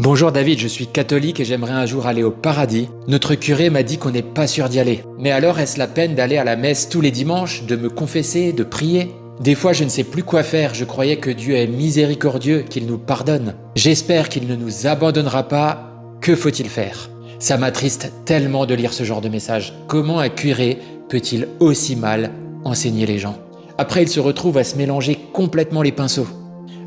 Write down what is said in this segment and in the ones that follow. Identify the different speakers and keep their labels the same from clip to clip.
Speaker 1: Bonjour David, je suis catholique et j'aimerais un jour aller au paradis. Notre curé m'a dit qu'on n'est pas sûr d'y aller. Mais alors est-ce la peine d'aller à la messe tous les dimanches, de me confesser, de prier ? Des fois je ne sais plus quoi faire, je croyais que Dieu est miséricordieux, qu'il nous pardonne. J'espère qu'il ne nous abandonnera pas. Que faut-il faire ? Ça m'attriste tellement de lire ce genre de message. Comment un curé peut-il aussi mal enseigner les gens ? Après il se retrouve à se mélanger complètement les pinceaux.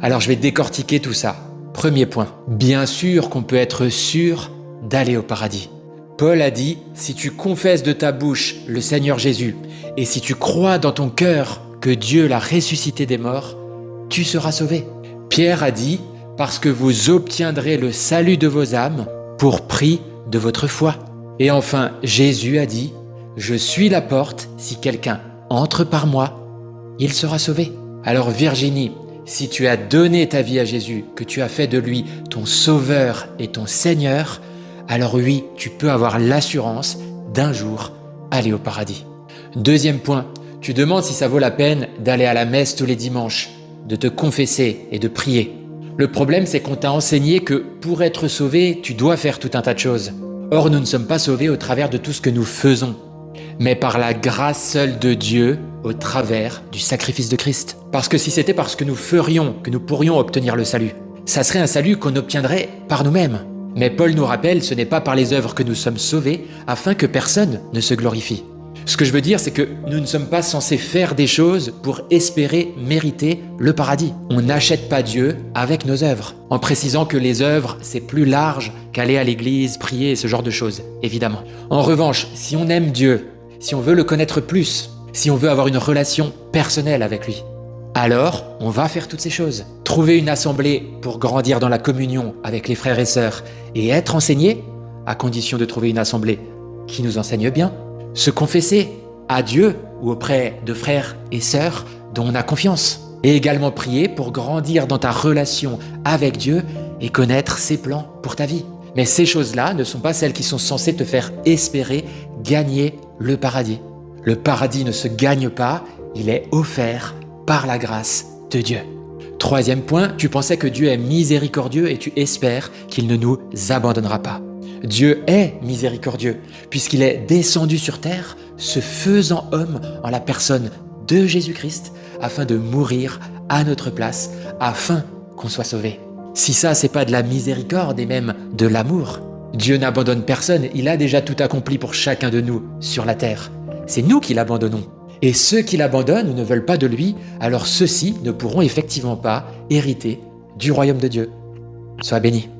Speaker 1: Alors je vais décortiquer tout ça. Premier point, bien sûr qu'on peut être sûr d'aller au paradis. Paul a dit, si tu confesses de ta bouche le Seigneur Jésus, et si tu crois dans ton cœur que Dieu l'a ressuscité des morts, tu seras sauvé. Pierre a dit, parce que vous obtiendrez le salut de vos âmes pour prix de votre foi. Et enfin, Jésus a dit, je suis la porte, si quelqu'un entre par moi, il sera sauvé. Alors Virginie, si tu as donné ta vie à Jésus, que tu as fait de lui ton sauveur et ton Seigneur, alors oui, tu peux avoir l'assurance d'un jour aller au paradis. Deuxième point, tu demandes si ça vaut la peine d'aller à la messe tous les dimanches, de te confesser et de prier. Le problème, c'est qu'on t'a enseigné que pour être sauvé, tu dois faire tout un tas de choses. Or, nous ne sommes pas sauvés au travers de tout ce que nous faisons, mais par la grâce seule de Dieu au travers du sacrifice de Christ. Parce que si c'était parce que nous ferions que nous pourrions obtenir le salut, ça serait un salut qu'on obtiendrait par nous-mêmes. Mais Paul nous rappelle, ce n'est pas par les œuvres que nous sommes sauvés, afin que personne ne se glorifie. Ce que je veux dire, c'est que nous ne sommes pas censés faire des choses pour espérer mériter le paradis. On n'achète pas Dieu avec nos œuvres, en précisant que les œuvres, c'est plus large qu'aller à l'église, prier et ce genre de choses, évidemment. En revanche, si on aime Dieu, si on veut le connaître plus, si on veut avoir une relation personnelle avec lui, alors on va faire toutes ces choses. Trouver une assemblée pour grandir dans la communion avec les frères et sœurs et être enseigné, à condition de trouver une assemblée qui nous enseigne bien. Se confesser à Dieu ou auprès de frères et sœurs dont on a confiance. Et également prier pour grandir dans ta relation avec Dieu et connaître ses plans pour ta vie. Mais ces choses-là ne sont pas celles qui sont censées te faire espérer gagner le paradis. Le paradis ne se gagne pas, il est offert par la grâce de Dieu. Troisième point, tu pensais que Dieu est miséricordieux et tu espères qu'il ne nous abandonnera pas. Dieu est miséricordieux puisqu'il est descendu sur terre, se faisant homme en la personne de Jésus-Christ afin de mourir à notre place, afin qu'on soit sauvé. Si ça, c'est pas de la miséricorde et même de l'amour, Dieu n'abandonne personne, il a déjà tout accompli pour chacun de nous sur la terre. C'est nous qui l'abandonnons. Et ceux qui l'abandonnent ou ne veulent pas de lui, alors ceux-ci ne pourront effectivement pas hériter du royaume de Dieu. Sois béni.